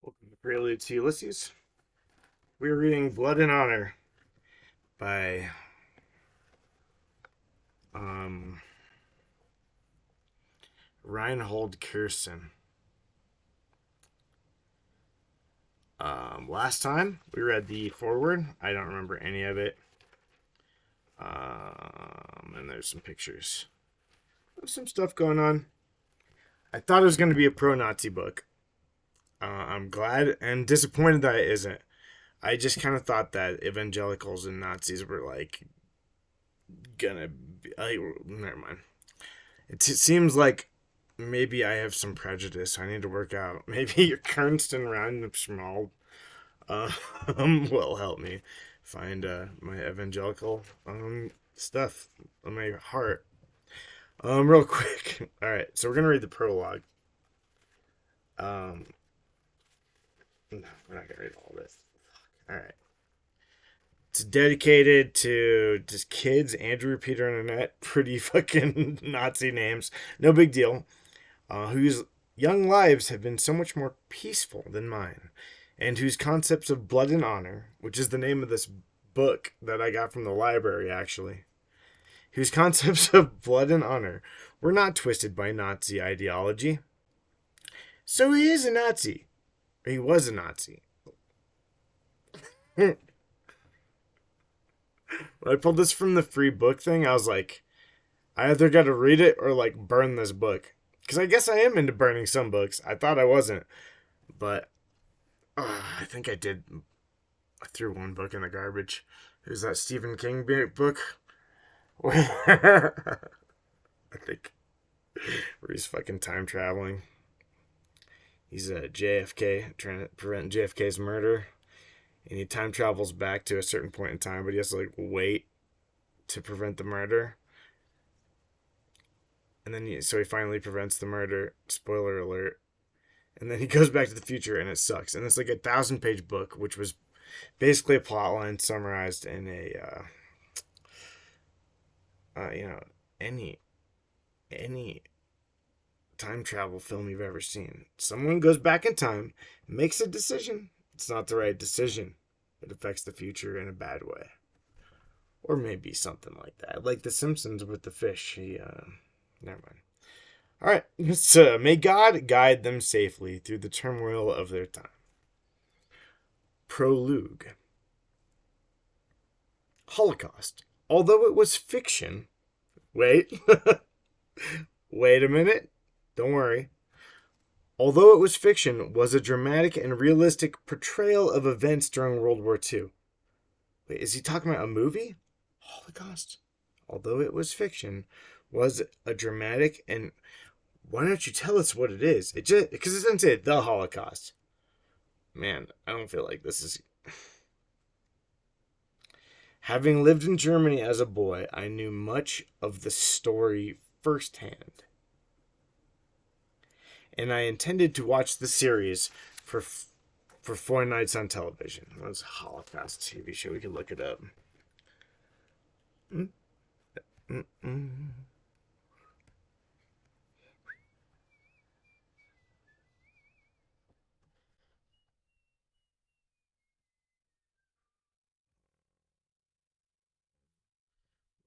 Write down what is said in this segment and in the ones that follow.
Welcome to Prelude to Ulysses. We're reading Blood and Honor by um, Reinhold Kirsten. Last time we read the foreword. I don't remember any of it. And there's some pictures. There's some stuff going on. I thought it was going to be a pro-Nazi book. I'm glad and disappointed that it isn't. I just kind of thought that evangelicals and Nazis were like gonna be. Never mind. It seems like maybe I have some prejudice I need to work out. Maybe your constant random small will help me find my evangelical stuff on my heart. Real quick. All right, so we're gonna read the prologue. No, we're not gonna read all this. All right. It's dedicated to just kids, Andrew, Peter, and Annette. Pretty fucking Nazi names. No big deal. Whose young lives have been so much more peaceful than mine. And whose concepts of blood and honor, which is the name of this book that I got from the library, actually. Whose concepts of blood and honor were not twisted by Nazi ideology. So he is a Nazi. Or he was a Nazi. When I pulled this from the free book thing, I was like, I either got to read it or like burn this book. Because I guess I am into burning some books. I thought I wasn't. But I think I did. I threw one book in the garbage. It was that Stephen King book. I think. Where he's fucking time traveling. He's a JFK, trying to prevent JFK's murder. And he time travels back to a certain point in time, but he has to like wait to prevent the murder. And then so he finally prevents the murder. Spoiler alert. And then he goes back to the future and it sucks. And it's like a 1,000-page book, which was basically a plot line summarized in a any time travel film you've ever seen. Someone goes back in time, makes a decision. It's not the right decision. It affects the future in a bad way. Or maybe something like that. Like The Simpsons with the fish. Never mind. Alright. So, may God guide them safely through the turmoil of their time. Prologue. Holocaust. Although it was fiction. Wait. Wait a minute. Don't worry. Although it was fiction, was a dramatic and realistic portrayal of events during World War II. Wait, is he talking about a movie? Holocaust. Although it was fiction, was a dramatic and... Why don't you tell us what it is? It just... Because it doesn't say the Holocaust. Man, I don't feel like this is... Having lived in Germany as a boy, I knew much of the story firsthand. And I intended to watch the series for 4 nights on television. It was a Holocaust TV show. We could look it up. What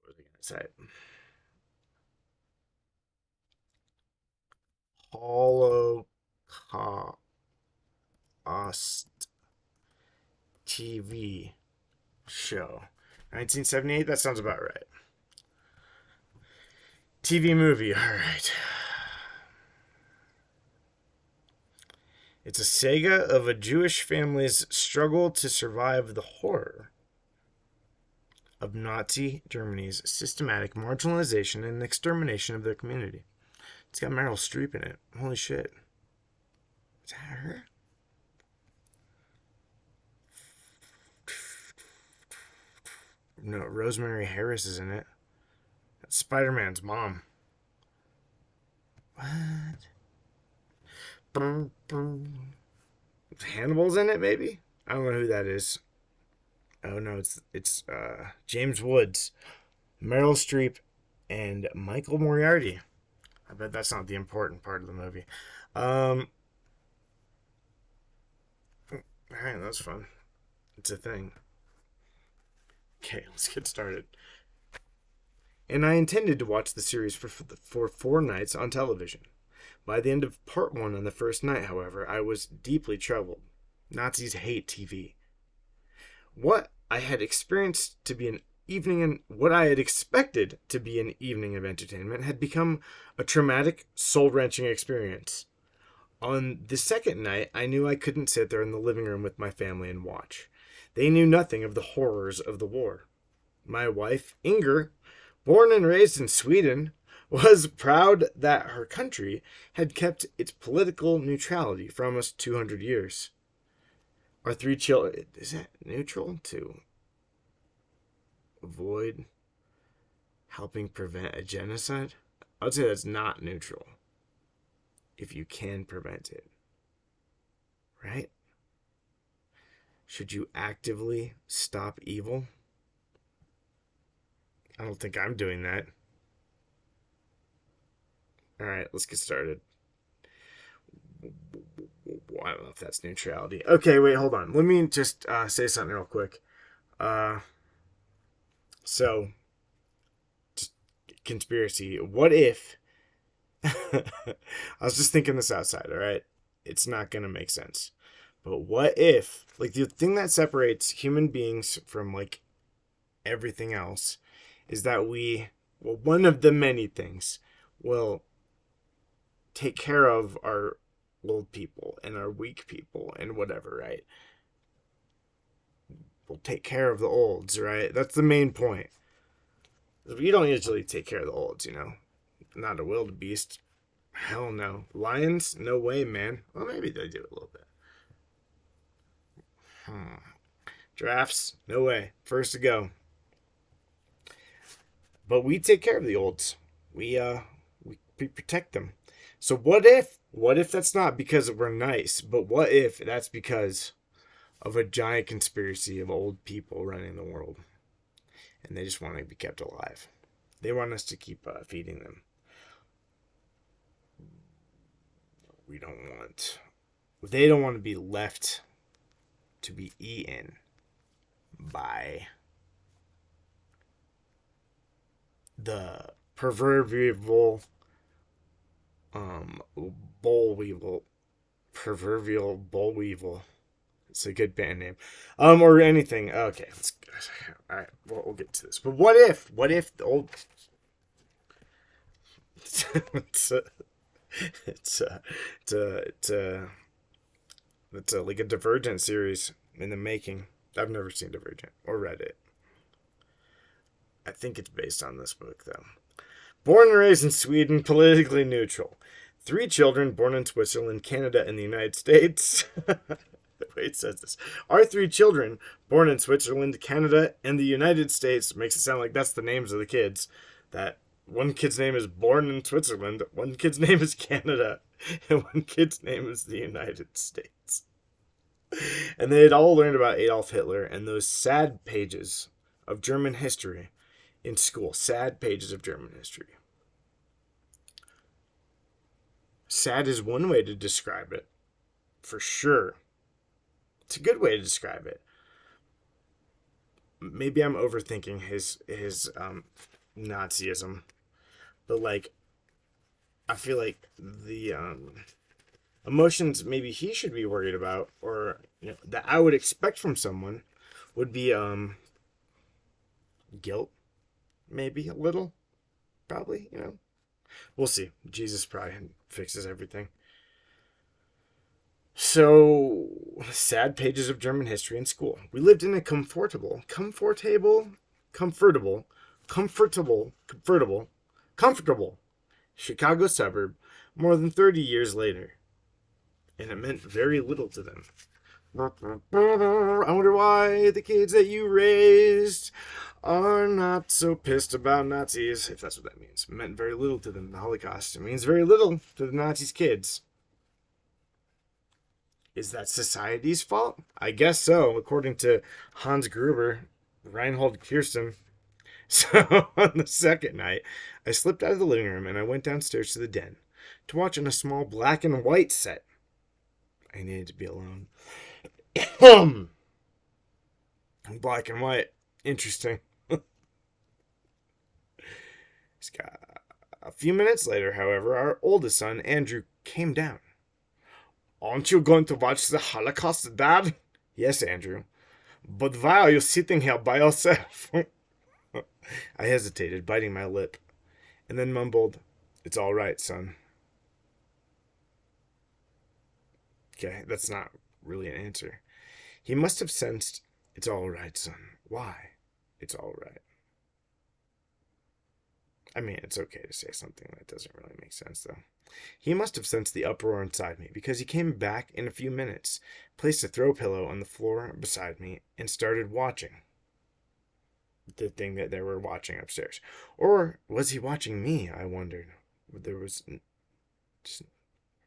was I going to say? Holocaust TV show. 1978? That sounds about right. TV movie, alright. It's a saga of a Jewish family's struggle to survive the horror of Nazi Germany's systematic marginalization and extermination of their community. It's got Meryl Streep in it. Holy shit. Is that her? No, Rosemary Harris is in it. That's Spider-Man's mom. What? Hannibal's in it, maybe? I don't know who that is. Oh no, it's James Woods, Meryl Streep, and Michael Moriarty. I bet that's not the important part of the movie. Alright, that's fun. It's a thing. Okay, let's get started. And I intended to watch the series for 4 nights on television. By the end of part 1 on the first night, however, I was deeply troubled. Nazis hate TV. What I had experienced to be an evening and what I had expected to be an evening of entertainment had become a traumatic, soul-wrenching experience. On the second night, I knew I couldn't sit there in the living room with my family and watch. They knew nothing of the horrors of the war. My wife, Inger, born and raised in Sweden, was proud that her country had kept its political neutrality for almost 200 years. Our 3 children... Is that neutral? To avoid helping prevent a genocide? I would say that's not neutral. If you can prevent it. Right? Should you actively stop evil? I don't think I'm doing that. Alright, let's get started. I don't know if that's neutrality. Okay, wait, hold on. Let me just say something real quick. So, just conspiracy. What if... I was just thinking this outside, alright? It's not going to make sense. But what if... Like, the thing that separates human beings from, like, everything else is that we... Well, one of the many things will take care of our old people and our weak people and whatever, right? We'll take care of the olds, right? That's the main point. You don't usually take care of the olds, you know? Not a wildebeest. Hell no. Lions? No way, man. Well, maybe they do a little bit. Giraffes? No way. First to go. But we take care of the olds. We protect them. So what if that's not because we're nice, but what if that's because of a giant conspiracy of old people running the world? And they just want to be kept alive. They want us to keep feeding them. They don't want to be left to be eaten by the proverbial proverbial boll weevil. It's a good band name. Or anything. Okay, all right. We'll get to this. But what if the old? It's like a Divergent series in the making. I've never seen Divergent or read it. I think it's based on this book, though. Born and raised in Sweden, politically neutral. 3 children born in Switzerland, Canada, and the United States. Wait, it says this. Our 3 children born in Switzerland, Canada, and the United States. Makes it sound like that's the names of the kids. That one kid's name is born in Switzerland, one kid's name is Canada, and one kid's name is the United States. And they had all learned about Adolf Hitler and those sad pages of German history in school. Sad pages of German history. Sad is one way to describe it, for sure. It's a good way to describe it. Maybe I'm overthinking his Nazism, but like, I feel like the emotions maybe he should be worried about, or that I would expect from someone, would be guilt, maybe a little, probably. We'll see. Jesus probably fixes everything. So, sad pages of German history in school. We lived in a comfortable Chicago suburb more than 30 years later. And it meant very little to them. I wonder why the kids that you raised are not so pissed about Nazis, if that's what that means. It meant very little to them, the Holocaust. It means very little to the Nazis' kids. Is that society's fault? I guess so, according to Hans Gruber, Reinhold Kirsten. So, on the second night, I slipped out of the living room and I went downstairs to the den to watch in a small black and white set. I needed to be alone. Black and white. Interesting. A few minutes later, however, our oldest son, Andrew, came down. Aren't you going to watch the Holocaust, Dad? Yes, Andrew. But why are you sitting here by yourself? I hesitated, biting my lip, and then mumbled, It's all right, son. Okay, that's not really an answer. He must have sensed, It's all right, son. Why? It's all right. I mean, it's okay to say something that doesn't really make sense, though. He must have sensed the uproar inside me, because he came back in a few minutes, placed a throw pillow on the floor beside me, and started watching the thing that they were watching upstairs. Or was he watching me, I wondered.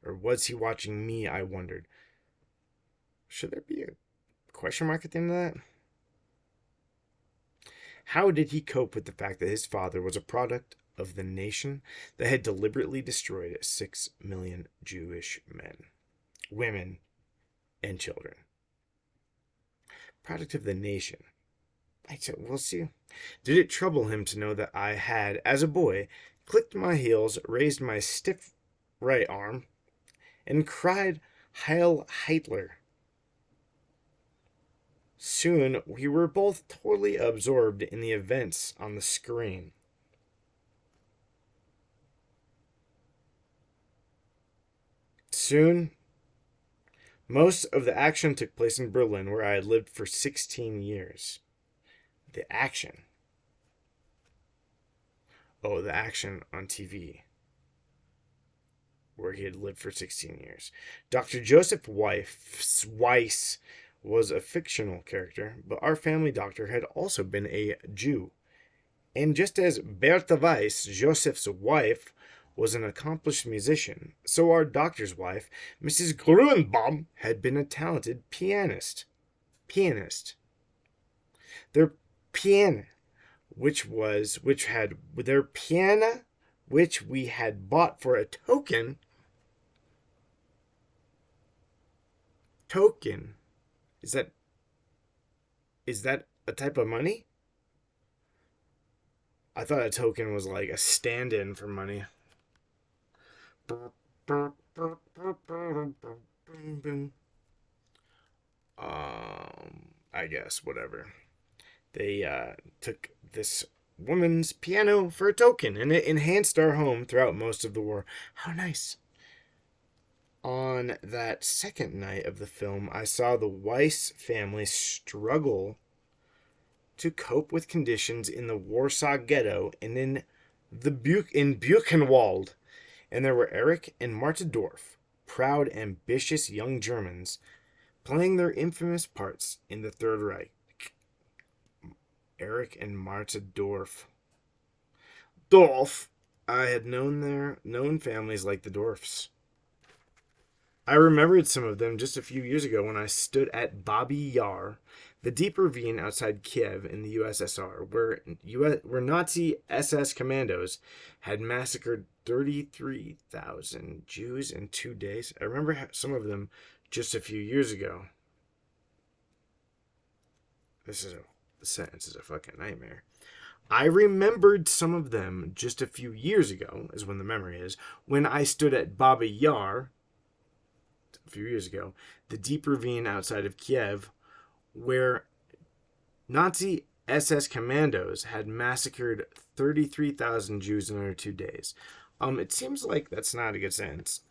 Or was he watching me, I wondered. Should there be a question mark at the end of that? How did he cope with the fact that his father was a product of the nation that had deliberately destroyed 6 million Jewish men, women, and children? Product of the nation. I said, we'll see. Did it trouble him to know that I had, as a boy, clicked my heels, raised my stiff right arm, and cried Heil Hitler? Soon, we were both totally absorbed in the events on the screen. Soon, most of the action took place in Berlin, where I had lived for 16 years. The action. Oh, the action on TV, where he had lived for 16 years. Dr. Joseph Weiss was a fictional character, but our family doctor had also been a Jew. And just as Bertha Weiss, Joseph's wife, was an accomplished musician, so our doctor's wife, Mrs. Gruenbaum, had been a talented pianist. Their piano, which we had bought for a token. Is that a type of money? I thought a token was like a stand-in for money. I guess, whatever. They took this woman's piano for a token, and it enhanced our home throughout most of the war. How nice. On that second night of the film, I saw the Weiss family struggle to cope with conditions in the Warsaw Ghetto and in Buchenwald. And there were Erich and Marta Dorf, proud, ambitious young Germans, playing their infamous parts in the Third Reich. Erich and Marta Dorf. I had known families like the Dorfs. I remembered some of them just a few years ago when I stood at Babi Yar, the deep ravine outside Kiev in the USSR, where Nazi SS commandos had massacred 33,000 Jews in 2 days. I remember some of them just a few years ago. This sentence is a fucking nightmare. I remembered some of them just a few years ago, is when the memory is, when I stood at Babi Yar, a few years ago, the deep ravine outside of Kiev, where Nazi SS commandos had massacred 33,000 Jews in under 2 days. It seems like that's not a good sentence.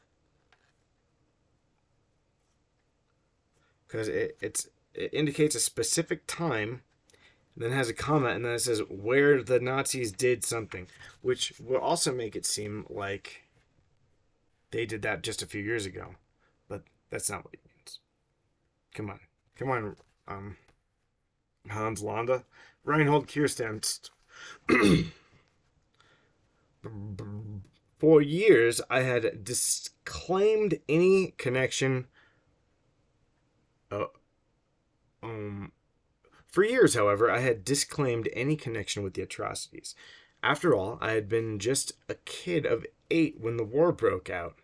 Because it indicates a specific time, then has a comma, and then it says where the Nazis did something, which will also make it seem like they did that just a few years ago. But that's not what it means. Come on, Hans Landa. Reinhold Kirsten. For years, I had disclaimed any connection. For years, however, I had disclaimed any connection with the atrocities. After all, I had been just a kid of 8 when the war broke out.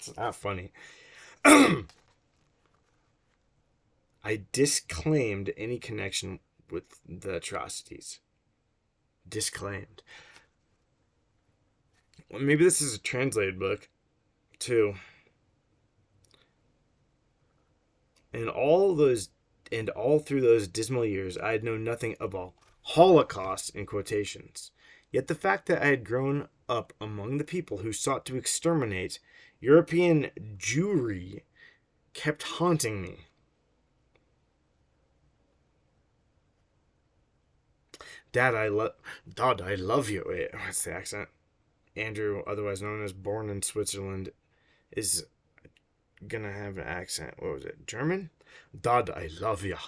It's not funny. I disclaimed any connection with the atrocities. Disclaimed. Well, maybe this is a translated book, too. And all through those dismal years, I had known nothing of a Holocaust in quotations. Yet the fact that I had grown up among the people who sought to exterminate European Jewry kept haunting me. Dad, I love you. Wait, what's the accent? Andrew, otherwise known as Born in Switzerland, is gonna have an accent. What was it? German? Dad, I love ya.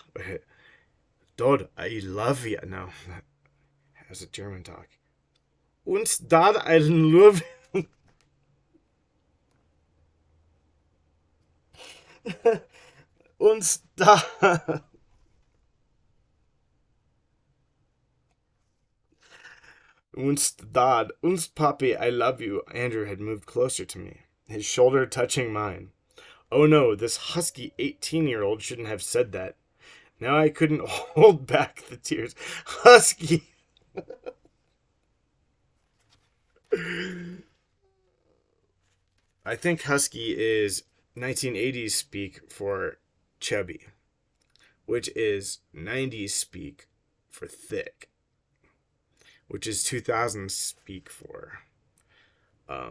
Dad, I love ya. No, that has a German talk. Uns Dad, I love you. Uns Dad. Uns Dad, uns Papi, I love you. Andrew had moved closer to me, his shoulder touching mine. Oh no, this husky 18-year-old shouldn't have said that. Now I couldn't hold back the tears. Husky. I think husky is 1980s speak for chubby, which is 90s speak for thick, which is 2000s speak for I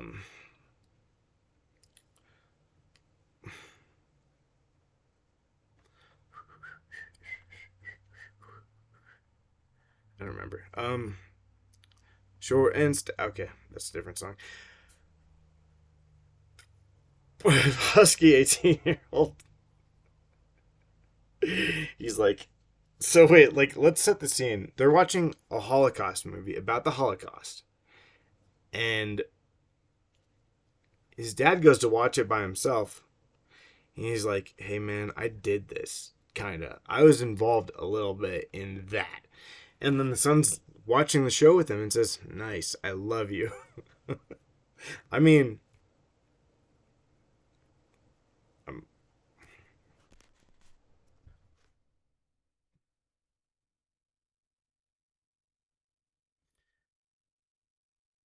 don't remember. Short and okay, that's a different song. Husky 18-year-old. He's like, so wait, like, let's set the scene. They're watching a Holocaust movie about the Holocaust. And his dad goes to watch it by himself. And he's like, hey man, I did this. Kinda. I was involved a little bit in that. And then the son's watching the show with him and says, nice, I love you. I mean,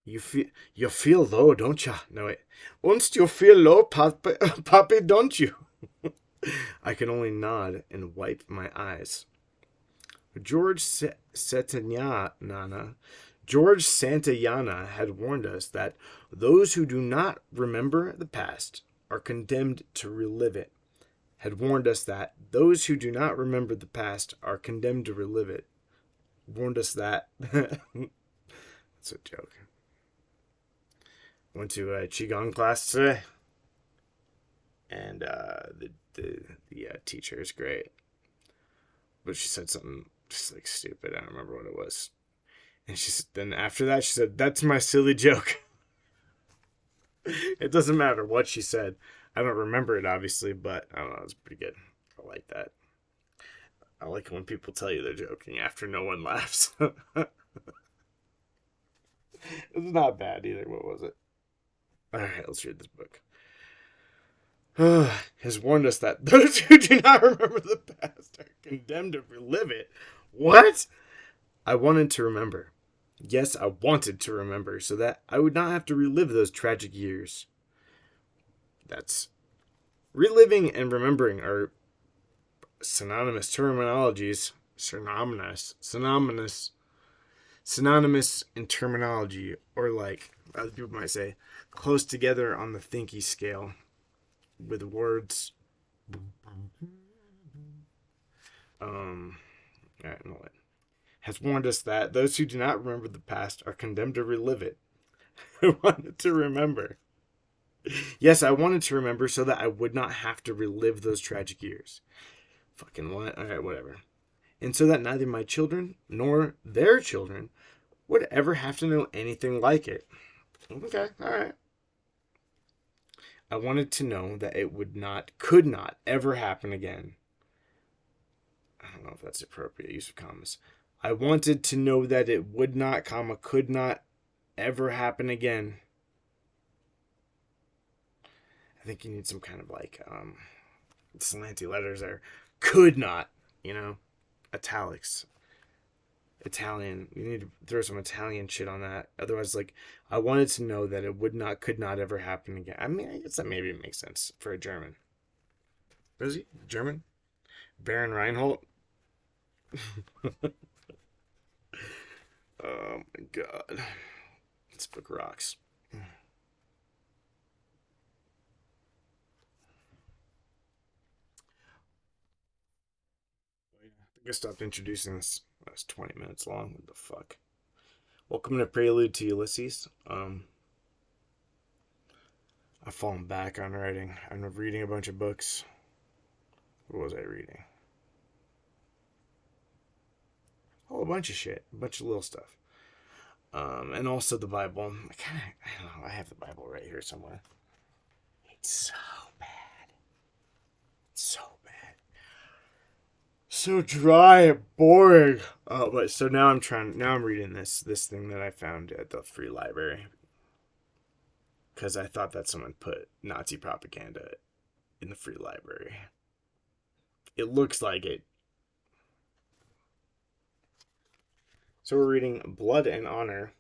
you feel low, don't you? No wait. Once you feel low, Papi, don't you? I can only nod and wipe my eyes. George Santayana had warned us that those who do not remember the past are condemned to relive it. Had warned us that those who do not remember the past are condemned to relive it. Warned us that. That's a joke. Went to a Qigong class today, and the teacher is great, but she said something just like stupid. I don't remember what it was. And then after that she said, "That's my silly joke." It doesn't matter what she said. I don't remember it obviously, but I don't know. It's pretty good. I like that. I like it when people tell you they're joking after no one laughs. It's not bad either. What was it? All right, let's read this book. Has warned us that those who do not remember the past are condemned to relive it. What? I wanted to remember. Yes, I wanted to remember so that I would not have to relive those tragic years. That's reliving and remembering are synonymous terminologies. Synonymous in terminology, or like other people might say, close together on the thinky scale with words. Alright, no, what? Has warned us that those who do not remember the past are condemned to relive it. I wanted to remember. Yes, I wanted to remember so that I would not have to relive those tragic years. Fucking what? Alright, whatever. And so that neither my children nor their children would ever have to know anything like it. Okay, alright. I wanted to know that it could not ever happen again. I don't know if that's appropriate use of commas. I wanted to know that it would not, could not ever happen again. think you need some kind of like slanty letters there. Could not, italics. Italian. You need to throw some Italian shit on that. Otherwise, like, I wanted to know that it could not ever happen again. I mean, I guess that maybe makes sense for a German. Was he German? Baron Reinhold? Oh my god. This book rocks. I think I stopped introducing this. That's 20 minutes long. What the fuck? Welcome to Prelude to Ulysses. I've fallen back on writing. I'm reading a bunch of books. What was I reading? Oh, a bunch of shit. A bunch of little stuff. And also the Bible. I don't know. I have the Bible right here somewhere. It's so bad. So bad. So dry and boring. Oh, but so now I'm reading this thing that I found at the free library. Because I thought that someone put Nazi propaganda in the free library. It looks like it. So we're reading Blood and Honor.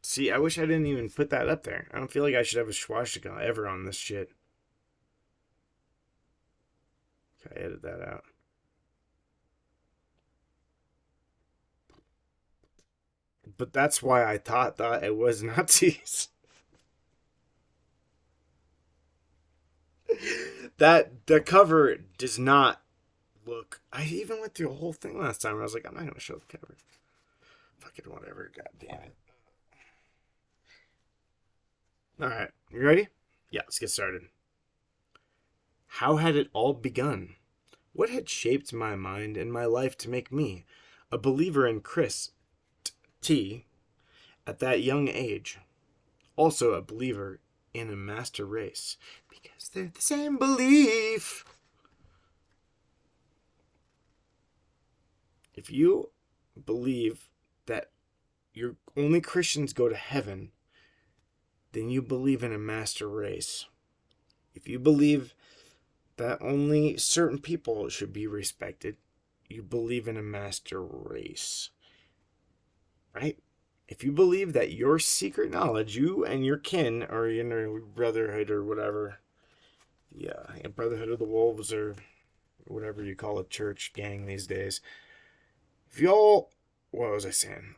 See, I wish I didn't even put that up there. I don't feel like I should have a swastika ever on this shit. Can I edit that out? But that's why I thought it was Nazis. That the cover does not look. I even went through a whole thing last time. I was like, I'm not gonna show the cover. Fucking whatever. God damn it. All right, you ready? Yeah, let's get started. How had it all begun? What had shaped my mind and my life to make me a believer in Christ at that young age? Also a believer in a master race, because they're the same belief. If you believe that only Christians go to heaven, then you believe in a master race. If you believe that only certain people should be respected, you believe in a master race. Right? If you believe that your secret knowledge, you and your kin, or brotherhood or whatever, brotherhood of the wolves or whatever you call a church gang these days. If y'all, what was I saying?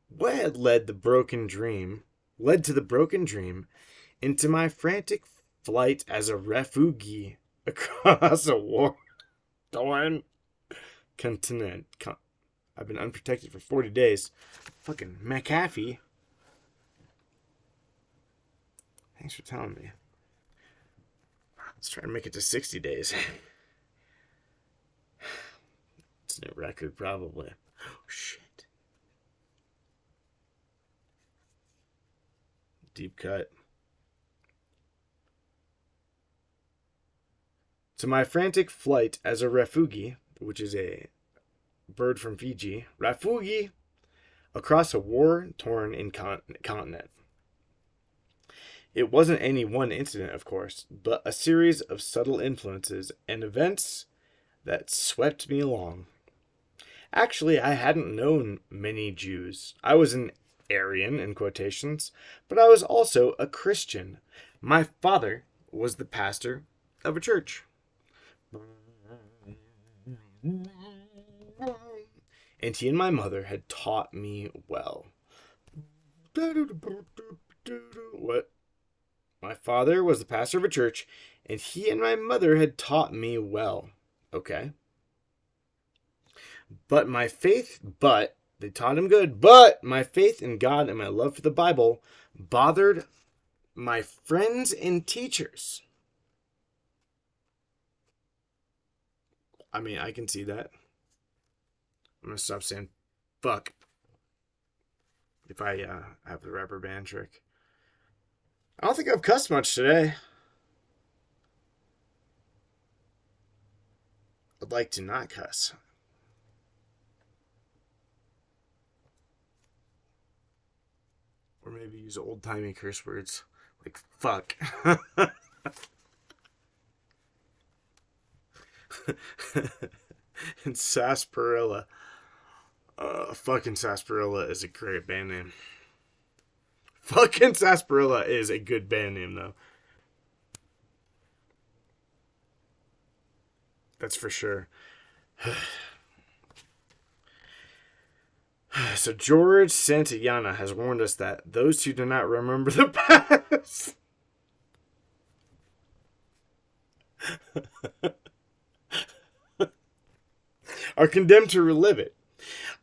What had led to the broken dream into my frantic flight as a refugee across a war-torn continent. I've been unprotected for 40 days. Fucking McAfee. Thanks for telling me. Let's try to make it to 60 days. It's a new record, probably. Oh, shit. Deep cut. To my frantic flight as a refugee, which is a bird from Fiji, refugee, across a war-torn continent. It wasn't any one incident, of course, but a series of subtle influences and events that swept me along. Actually, I hadn't known many Jews. I was an Aryan, in quotations, but I was also a Christian. My father was the pastor of a church. And he and my mother had taught me well. What? My father was the pastor of a church, and he and my mother had taught me well. Okay. They taught him good, but my faith in God and my love for the Bible bothered my friends and teachers. I mean, I can see that. I'm going to stop saying fuck if I have the rubber band trick. I don't think I've cussed much today. I'd like to not cuss. Or maybe use old timey curse words like fuck. And Sarsaparilla. Fucking Sarsaparilla is a great band name. Fucking Sarsaparilla is a good band name, though. That's for sure. So George Santayana has warned us that those who do not remember the past are condemned to relive it.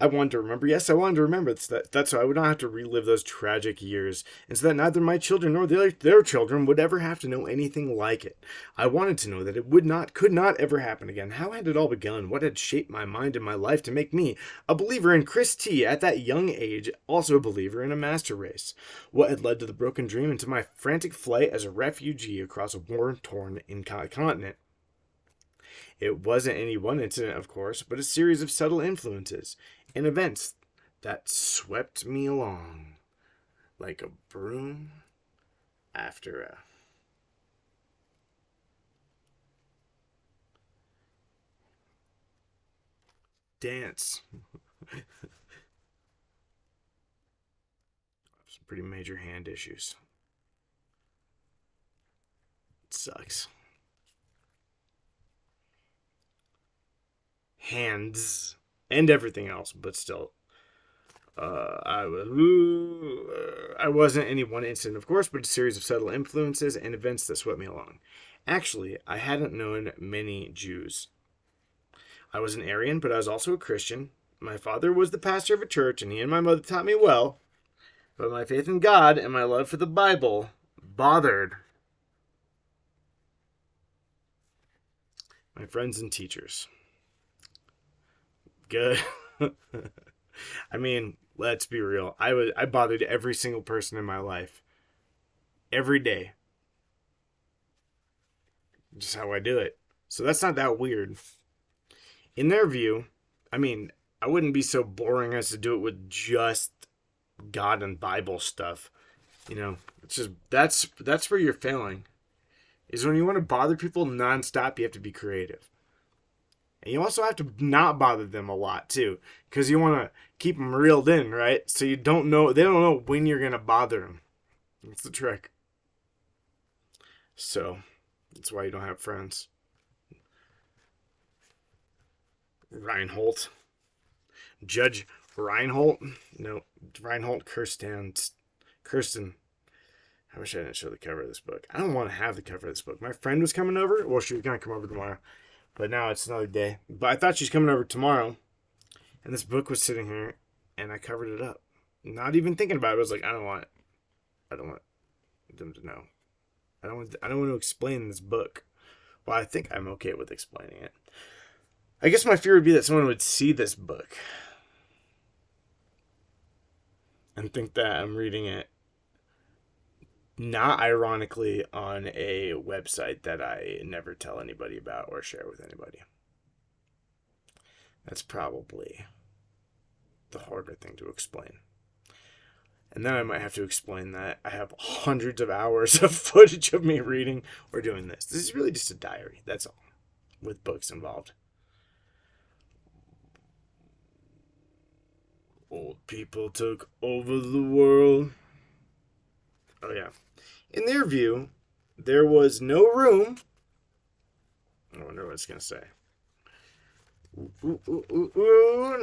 I wanted to remember. Yes, I wanted to remember. That's so I would not have to relive those tragic years, and so that neither my children nor their children would ever have to know anything like it. I wanted to know that it could not ever happen again. How had it all begun? What had shaped my mind and my life to make me a believer in Chris T at that young age, also a believer in a master race? What had led to the broken dream and to my frantic flight as a refugee across a war-torn continent? It wasn't any one incident, of course, but a series of subtle influences and events that swept me along like a broom after a dance. Some pretty major hand issues. It sucks. Hands and everything else, but still, I wasn't any one incident, of course, but a series of subtle influences and events that swept me along. Actually, I hadn't known many Jews. I was an Aryan, but I was also a Christian. My father was the pastor of a church, and he and my mother taught me well. But my faith in God and my love for the Bible bothered my friends and teachers. Good. I mean, let's be real. I bothered every single person in my life. Every day. Just how I do it. So that's not that weird. In their view, I mean, I wouldn't be so boring as to do it with just God and Bible stuff. You know, it's just that's where you're failing. Is when you want to bother people nonstop, you have to be creative. And you also have to not bother them a lot too, because you want to keep them reeled in, right? So they don't know when you're gonna bother them. That's the trick. So that's why you don't have friends. Reinhold, Judge Reinhold, no, Reinhold Kirsten. I wish I didn't show the cover of this book. I don't want to have the cover of this book. My friend was coming over. Well, she was gonna come over tomorrow. But now it's another day. But I thought she's coming over tomorrow. And this book was sitting here. And I covered it up. Not even thinking about it. I was like, I don't want them to know. I don't want to explain this book. Well, I think I'm okay with explaining it. I guess my fear would be that someone would see this book. And think that I'm reading it not ironically on a website that I never tell anybody about or share with anybody. That's probably the harder thing to explain. And then I might have to explain that I have hundreds of hours of footage of me reading or doing this. This is really just a diary, that's all, with books involved. Old people took over the world. Oh, yeah. In their view, there was no room. I wonder what it's going to say.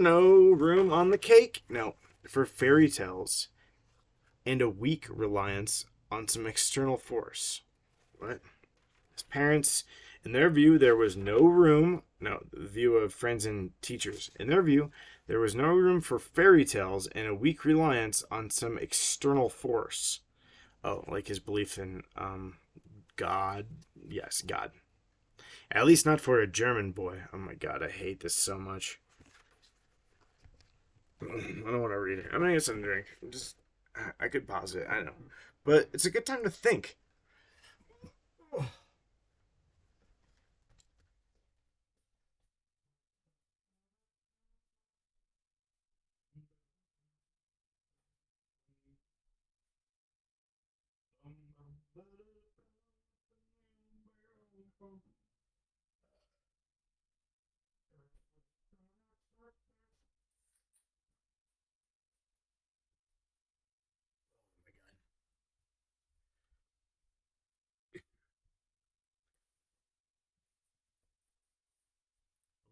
No room on the cake. No, for fairy tales and a weak reliance on some external force. What? His parents, in their view, there was no room. No, the view of friends and teachers. In their view, there was no room for fairy tales and a weak reliance on some external force. Oh, like his belief in God. Yes, God. At least not for a German boy. Oh my God, I hate this so much. I don't want to read it. I'm gonna get something to drink. I could pause it. I don't know, but it's a good time to think.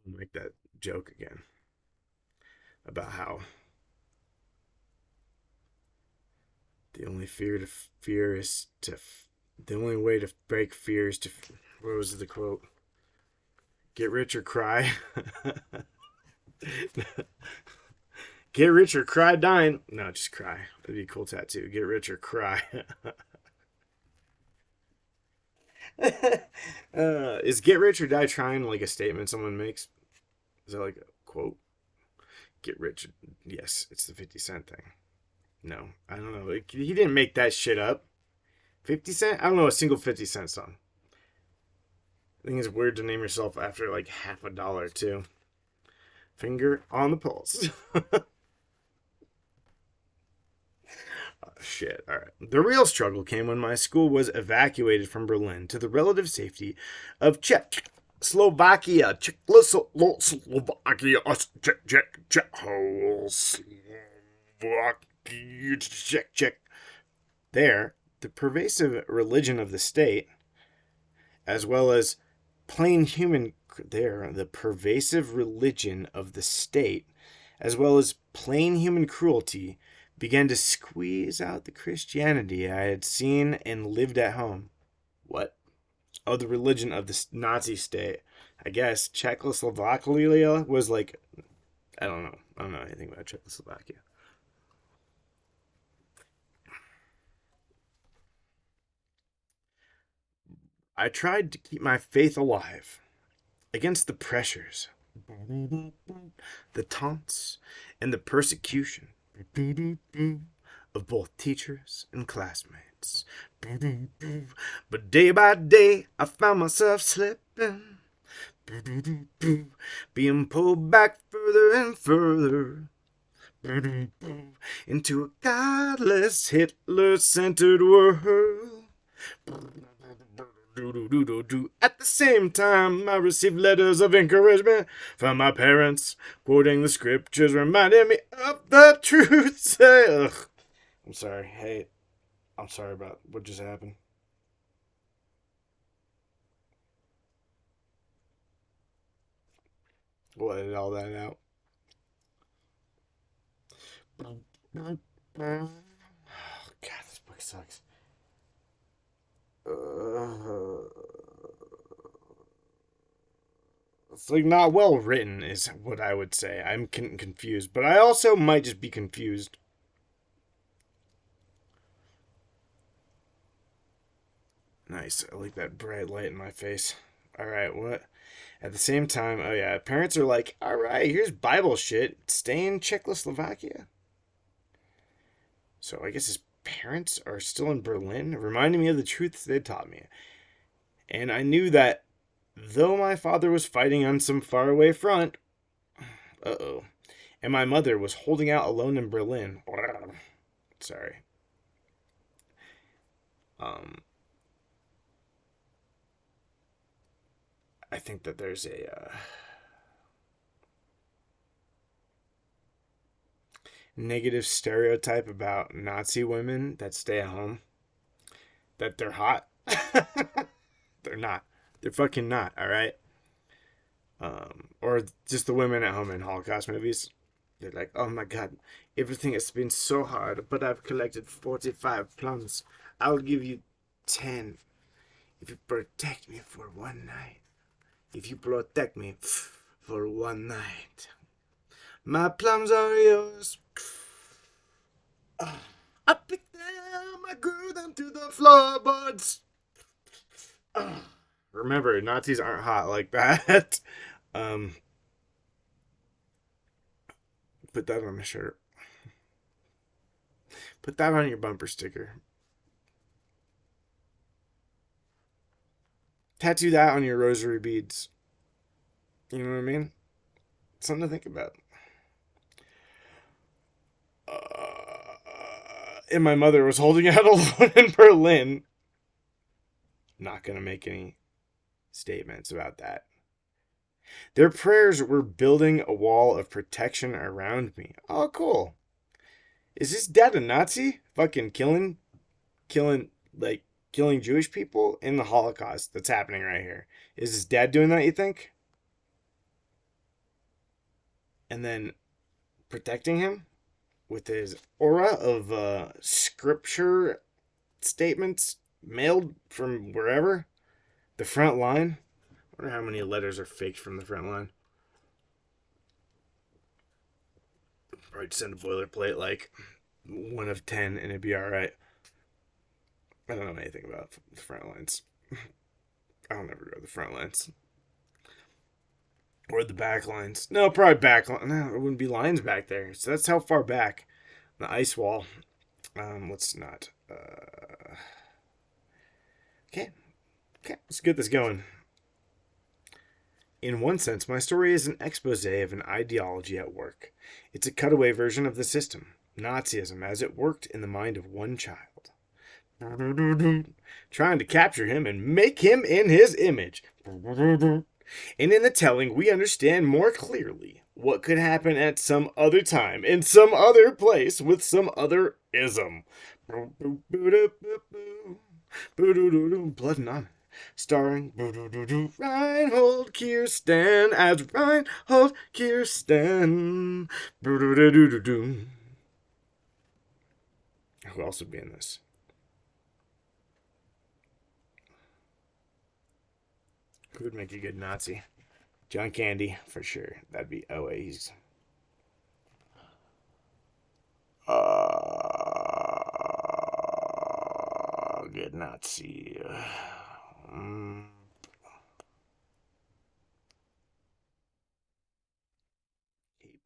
Make that joke again about how the only fear to fear is to. The only way to break fear is to. What was the quote? Get rich or cry. Get rich or cry dying. No, just cry. That'd be a cool tattoo. Get rich or cry. Is get rich or die trying like a statement someone makes? Is that like a quote? Get rich. Yes, it's the 50 Cent thing. No, I don't know. He didn't make that shit up. 50 Cent? I don't know a single 50 Cent song. I think it's weird to name yourself after like half a dollar, too. Finger on the pulse. Oh, shit. All right. The real struggle came when my school was evacuated from Berlin to the relative safety of Czechoslovakia. Czechoslovakia. Czech. There, the pervasive religion of the state, as well as plain human. There, the pervasive religion of the state, as well as plain human cruelty, began to squeeze out the Christianity I had seen and lived at home. What? Oh, the religion of the Nazi state. I guess Czechoslovakia was like, I don't know. I don't know anything about Czechoslovakia. I tried to keep my faith alive against the pressures, the taunts, and the persecution of both teachers and classmates. But day by day, I found myself slipping, being pulled back further and further into a godless, Hitler-centered world. At the same time, I received letters of encouragement from my parents, quoting the scriptures, reminding me of the truth. Ugh. I'm sorry. Hey, I'm sorry about what just happened. We'll edit all that out. Oh, God, this book sucks. It's like not well written is what I would say. I'm confused, but I also might just be confused. Nice. I like that bright light in my face. All right, what? At the same time, oh yeah, parents are like, all right, here's Bible shit. Stay in Czechoslovakia. So I guess his parents are still in Berlin, reminding me of the truths they taught me. And I knew that though my father was fighting on some faraway front, and my mother was holding out alone in Berlin. Sorry. I think that there's a negative stereotype about Nazi women that stay at home. That they're hot. They're not. They're fucking not, alright? Or just the women at home in Holocaust movies. They're like, oh my god, everything has been so hard, but I've collected 45 plums. I'll give you 10 if you protect me for one night. If you protect me for one night. My plums are yours. I picked them, I grew them to the floorboards. Remember, Nazis aren't hot like that. Put that on a shirt. Put that on your bumper sticker. Tattoo that on your rosary beads. You know what I mean? Something to think about. And my mother was holding out alone in Berlin. Not going to make any statements about that. Their prayers were building a wall of protection around me. Oh, cool. Is this dad a Nazi? Fucking killing Jewish people in the Holocaust that's happening right here. Is his dad doing that, you think? And then protecting him with his aura of scripture statements mailed from wherever? The front line? I wonder how many letters are faked from the front line. Probably send a boilerplate like 1 of 10 and it'd be alright. I don't know anything about the front lines. I'll never go to the front lines. Or the back lines. No, probably back lines. No, there wouldn't be lines back there. So that's how far back. The ice wall. Let's not. Okay, let's get this going. In one sense, my story is an expose of an ideology at work. It's a cutaway version of the system, Nazism, as it worked in the mind of one child. Trying to capture him and make him in his image. And in the telling, we understand more clearly what could happen at some other time, in some other place, with some other ism. Blood and Honor. Starring Reinhold Kirsten as Reinhold Kirsten. Who else would be in this? Who would make a good Nazi? John Candy, for sure. That'd be he's good Nazi.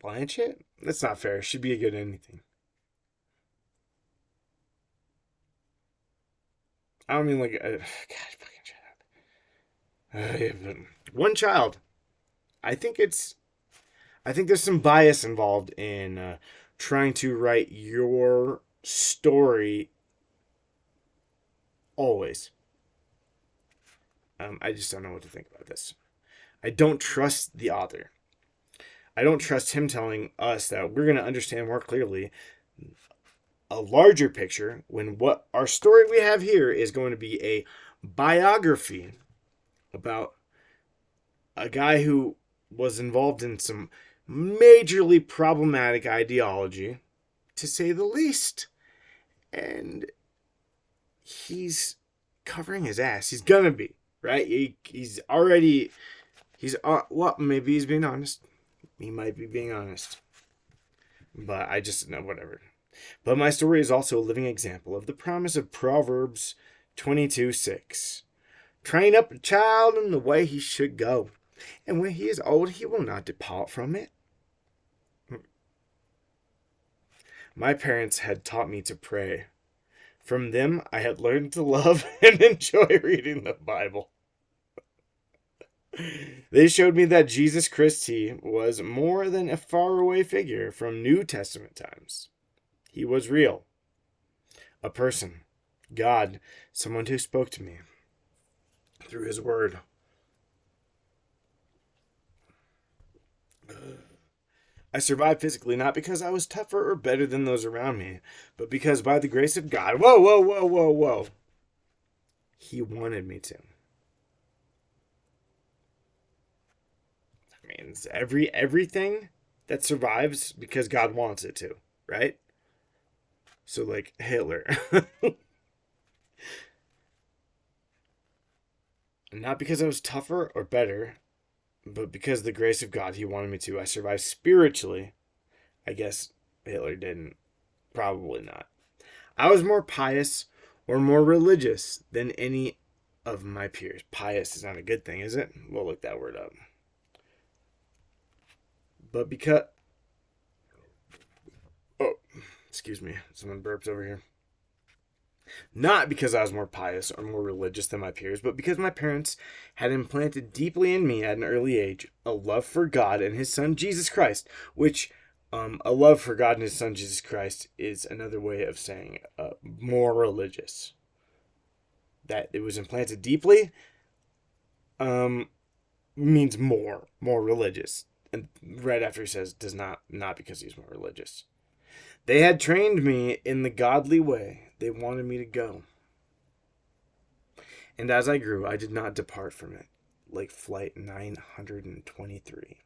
Blanchett? That's not fair. She'd be a good anything. I don't mean like God, fucking shut up. One child. I think there's some bias involved in trying to write your story always. I just don't know what to think about this. I don't trust the author. I don't trust him telling us that we're going to understand more clearly a larger picture when what our story we have here is going to be a biography about a guy who was involved in some majorly problematic ideology, to say the least. And he's covering his ass. He's gonna be, right? Maybe he's being honest. He might be being honest. But I just know, whatever. But my story is also a living example of the promise of Proverbs 22:6. Train up a child in the way he should go, and when he is old, he will not depart from it. My parents had taught me to pray. From them, I had learned to love and enjoy reading the Bible. They showed me that Jesus Christi was more than a faraway figure from New Testament times. He was real. A person. God. Someone who spoke to me through his word. I survived physically not because I was tougher or better than those around me, but because by the grace of God, whoa, he wanted me to. I mean, it's everything that survives because God wants it to, right? So like Hitler. Not because I was tougher or better, but because of the grace of God, he wanted me to. I survived spiritually. I guess Hitler didn't. Probably not. I was more pious or more religious than any of my peers. Pious is not a good thing, is it? We'll look that word up. But because... Oh, excuse me. Someone burps over here. Not because I was more pious or more religious than my peers, but because my parents had implanted deeply in me at an early age a love for God and his son Jesus Christ, which a love for God and his son Jesus Christ is another way of saying more religious that it was implanted deeply means more religious. And right after he says, does not because he's more religious. They had trained me in the godly way they wanted me to go. And as I grew, I did not depart from it, like flight 923.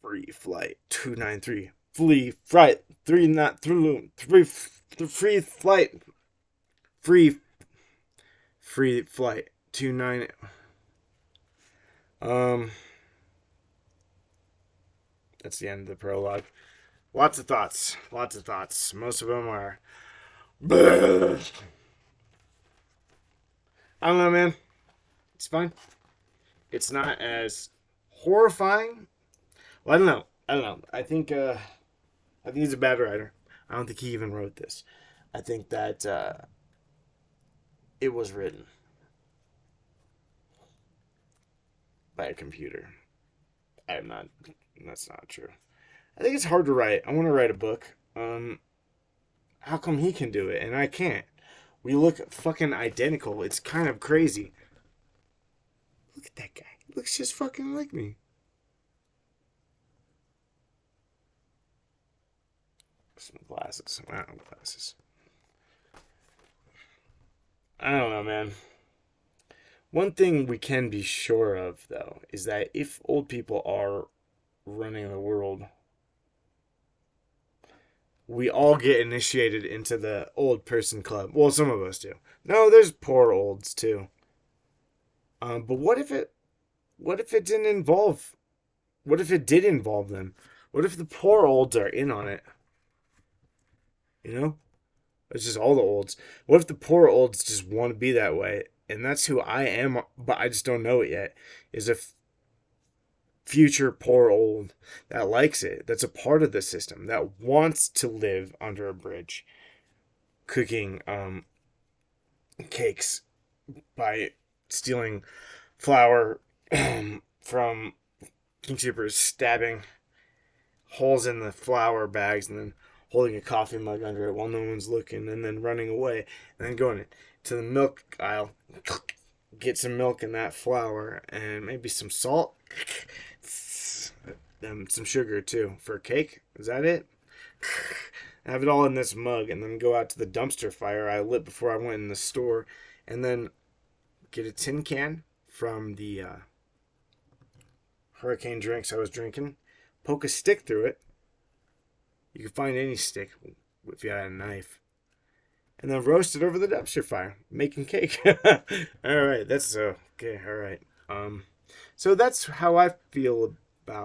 Free flight 293. Free flight 3 not through 3 free flight free flight 29. That's the end of the prologue. Lots of thoughts. Most of them are I don't know, man. It's fine. It's not as horrifying. Well, I don't know. I think he's a bad writer. I don't think he even wrote this. I think that it was written by a computer. That's not true. I think it's hard to write. I want to write a book. How come he can do it and I can't? We look fucking identical. It's kind of crazy. Look at that guy. He looks just fucking like me. Some glasses. I don't know glasses. I don't know, man. One thing we can be sure of, though, is that if old people are running the world, we all get initiated into the old person club. Well, some of us do. No, there's poor olds, too. But what if it didn't involve... What if it did involve them? What if the poor olds are in on it? You know? It's just all the olds. What if the poor olds just want to be that way? And that's who I am, but I just don't know it yet. Is a future poor old that likes it, that's a part of the system, that wants to live under a bridge, cooking cakes by stealing flour from consumers, stabbing holes in the flour bags, and then holding a coffee mug under it while no one's looking, and then running away, and then going to the milk aisle, get some milk in that flour, and maybe some salt, some sugar too for a cake. Is that it? Have it all in this mug, and then go out to the dumpster fire I lit before I went in the store, and then get a tin can from the hurricane drinks I was drinking, poke a stick through it. You can find any stick if you had a knife. And then roast it over the dumpster fire, making cake. All right, that's okay. All right. So that's how I feel about